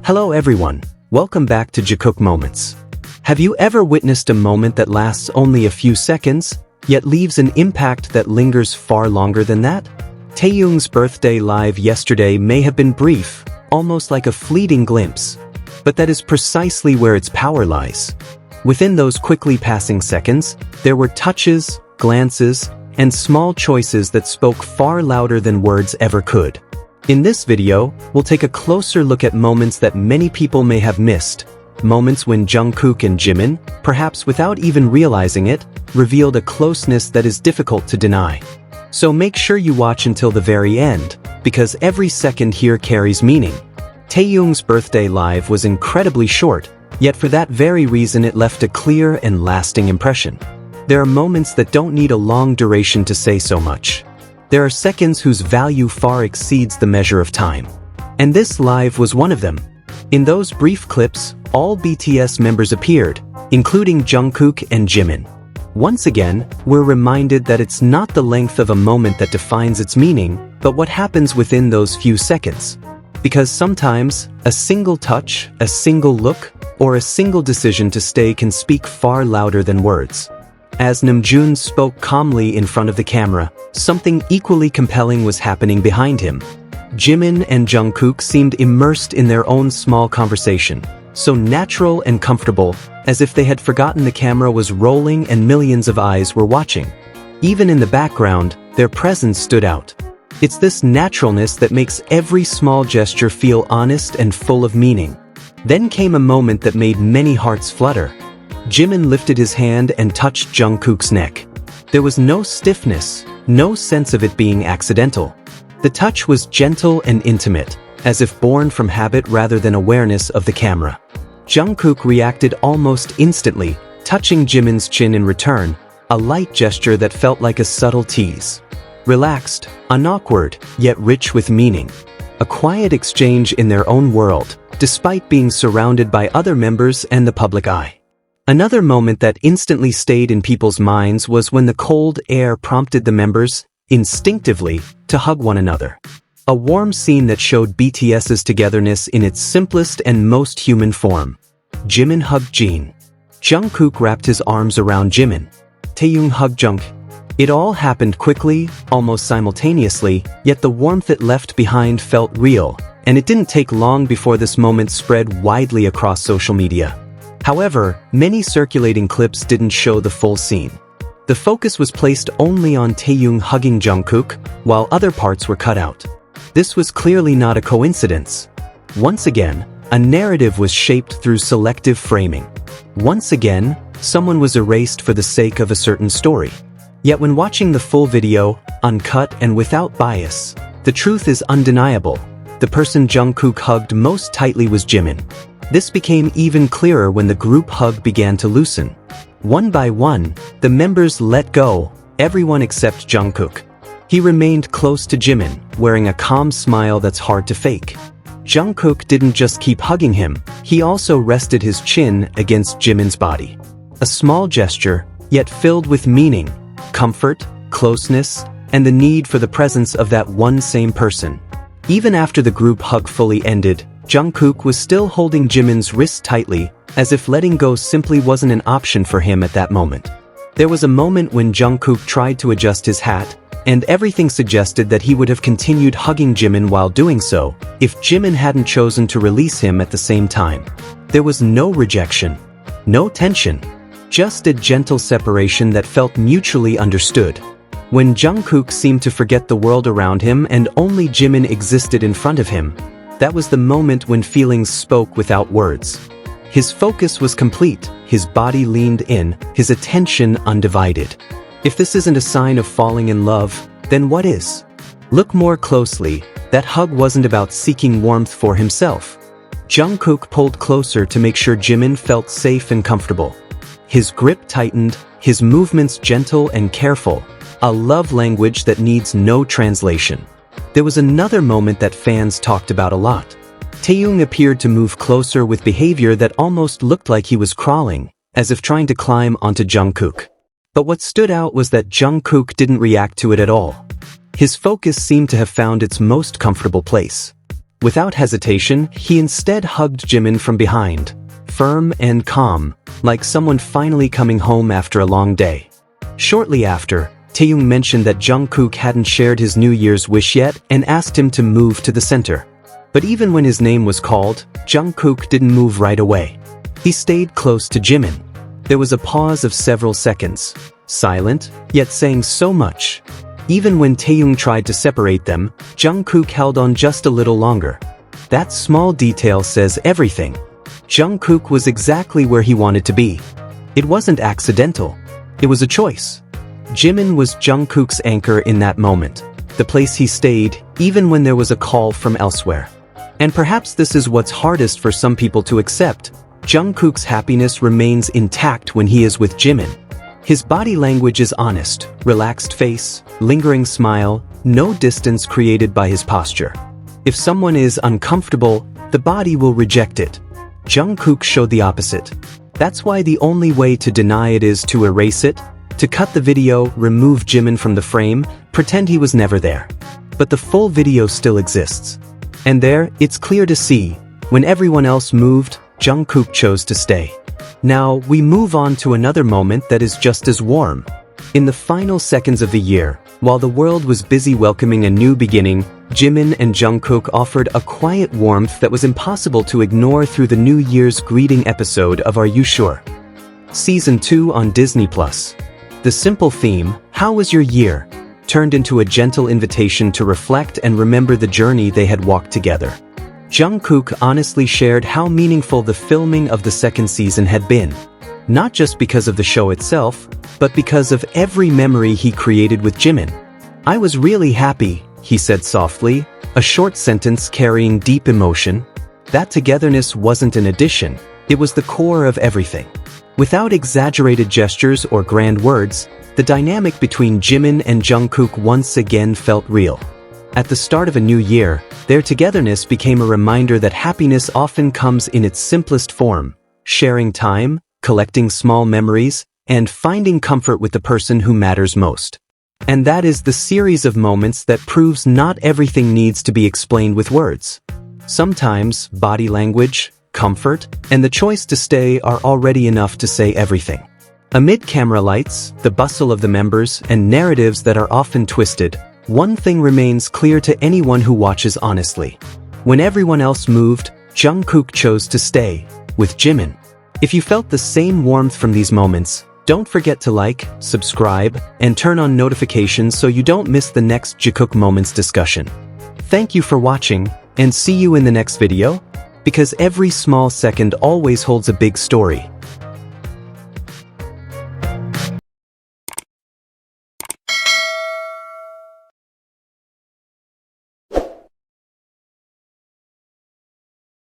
Hello everyone, welcome back to Jikook Moments. Have you ever witnessed a moment that lasts only a few seconds, yet leaves an impact that lingers far longer than that? Taehyung's birthday live yesterday may have been brief, almost like a fleeting glimpse, but that is precisely where its power lies. Within those quickly passing seconds, there were touches, glances, and small choices that spoke far louder than words ever could. In this video, we'll take a closer look at moments that many people may have missed, moments when Jungkook and Jimin, perhaps without even realizing it, revealed a closeness that is difficult to deny. So make sure you watch until the very end, because every second here carries meaning. Taehyung's birthday live was incredibly short, yet for that very reason it left a clear and lasting impression. There are moments that don't need a long duration to say so much. There are seconds whose value far exceeds the measure of time. And this live was one of them. In those brief clips, all BTS members appeared, including Jungkook and Jimin. Once again, we're reminded that it's not the length of a moment that defines its meaning, but what happens within those few seconds. Because sometimes, a single touch, a single look, or a single decision to stay can speak far louder than words. As Namjoon spoke calmly in front of the camera, something equally compelling was happening behind him. Jimin and Jungkook seemed immersed in their own small conversation, so natural and comfortable, as if they had forgotten the camera was rolling and millions of eyes were watching. Even in the background, their presence stood out. It's this naturalness that makes every small gesture feel honest and full of meaning. Then came a moment that made many hearts flutter. Jimin lifted his hand and touched Jungkook's neck. There was no stiffness, no sense of it being accidental. The touch was gentle and intimate, as if born from habit rather than awareness of the camera. Jungkook reacted almost instantly, touching Jimin's chin in return, a light gesture that felt like a subtle tease. Relaxed, unawkward, yet rich with meaning. A quiet exchange in their own world, despite being surrounded by other members and the public eye. Another moment that instantly stayed in people's minds was when the cold air prompted the members, instinctively, to hug one another. A warm scene that showed BTS's togetherness in its simplest and most human form. Jimin hugged Jin. Jungkook wrapped his arms around Jimin. Taehyung hugged Junk. It all happened quickly, almost simultaneously, yet the warmth it left behind felt real, and it didn't take long before this moment spread widely across social media. However, many circulating clips didn't show the full scene. The focus was placed only on Taehyung hugging Jungkook, while other parts were cut out. This was clearly not a coincidence. Once again, a narrative was shaped through selective framing. Once again, someone was erased for the sake of a certain story. Yet when watching the full video, uncut and without bias, the truth is undeniable. The person Jungkook hugged most tightly was Jimin. This became even clearer when the group hug began to loosen. One by one, the members let go, everyone except Jungkook. He remained close to Jimin, wearing a calm smile that's hard to fake. Jungkook didn't just keep hugging him, he also rested his chin against Jimin's body. A small gesture, yet filled with meaning, comfort, closeness, and the need for the presence of that one same person. Even after the group hug fully ended, Jungkook was still holding Jimin's wrist tightly, as if letting go simply wasn't an option for him at that moment. There was a moment when Jungkook tried to adjust his hat, and everything suggested that he would have continued hugging Jimin while doing so, if Jimin hadn't chosen to release him at the same time. There was no rejection, no tension, just a gentle separation that felt mutually understood. When Jungkook seemed to forget the world around him and only Jimin existed in front of him, that was the moment when feelings spoke without words. His focus was complete, his body leaned in, his attention undivided. If this isn't a sign of falling in love, then what is? Look more closely, that hug wasn't about seeking warmth for himself. Jungkook pulled closer to make sure Jimin felt safe and comfortable. His grip tightened, his movements gentle and careful, a love language that needs no translation. There was another moment that fans talked about a lot. Taehyung appeared to move closer with behavior that almost looked like he was crawling, as if trying to climb onto Jungkook. But what stood out was that Jungkook didn't react to it at all. His focus seemed to have found its most comfortable place. Without hesitation, he instead hugged Jimin from behind, firm and calm, like someone finally coming home after a long day. Shortly after, Taehyung mentioned that Jungkook hadn't shared his New Year's wish yet and asked him to move to the center. But even when his name was called, Jungkook didn't move right away. He stayed close to Jimin. There was a pause of several seconds, silent, yet saying so much. Even when Taehyung tried to separate them, Jungkook held on just a little longer. That small detail says everything. Jungkook was exactly where he wanted to be. It wasn't accidental. It was a choice. Jimin was Jungkook's anchor in that moment, the place he stayed, even when there was a call from elsewhere. And perhaps this is what's hardest for some people to accept. Jungkook's happiness remains intact when he is with Jimin. His body language is honest, relaxed face, lingering smile, no distance created by his posture. If someone is uncomfortable, the body will reject it. Jungkook showed the opposite. That's why the only way to deny it is to erase it, to cut the video, remove Jimin from the frame, pretend he was never there. But the full video still exists. And there, it's clear to see, when everyone else moved, Jungkook chose to stay. Now, we move on to another moment that is just as warm. In the final seconds of the year, while the world was busy welcoming a new beginning, Jimin and Jungkook offered a quiet warmth that was impossible to ignore through the New Year's greeting episode of Are You Sure? Season 2 on Disney+. The simple theme, "How was your year?" turned into a gentle invitation to reflect and remember the journey they had walked together. Jungkook honestly shared how meaningful the filming of the second season had been. Not just because of the show itself, but because of every memory he created with Jimin. "I was really happy," he said softly, a short sentence carrying deep emotion. That togetherness wasn't an addition, it was the core of everything. Without exaggerated gestures or grand words, the dynamic between Jimin and Jungkook once again felt real. At the start of a new year, their togetherness became a reminder that happiness often comes in its simplest form: sharing time, collecting small memories, and finding comfort with the person who matters most. And that is the series of moments that proves not everything needs to be explained with words. Sometimes body language, comfort, and the choice to stay are already enough to say everything. Amid camera lights, the bustle of the members, and narratives that are often twisted, one thing remains clear to anyone who watches honestly. When everyone else moved, Jungkook chose to stay, with Jimin. If you felt the same warmth from these moments, don't forget to like, subscribe, and turn on notifications so you don't miss the next Jikook Moments discussion. Thank you for watching, and see you in the next video, because every small second always holds a big story.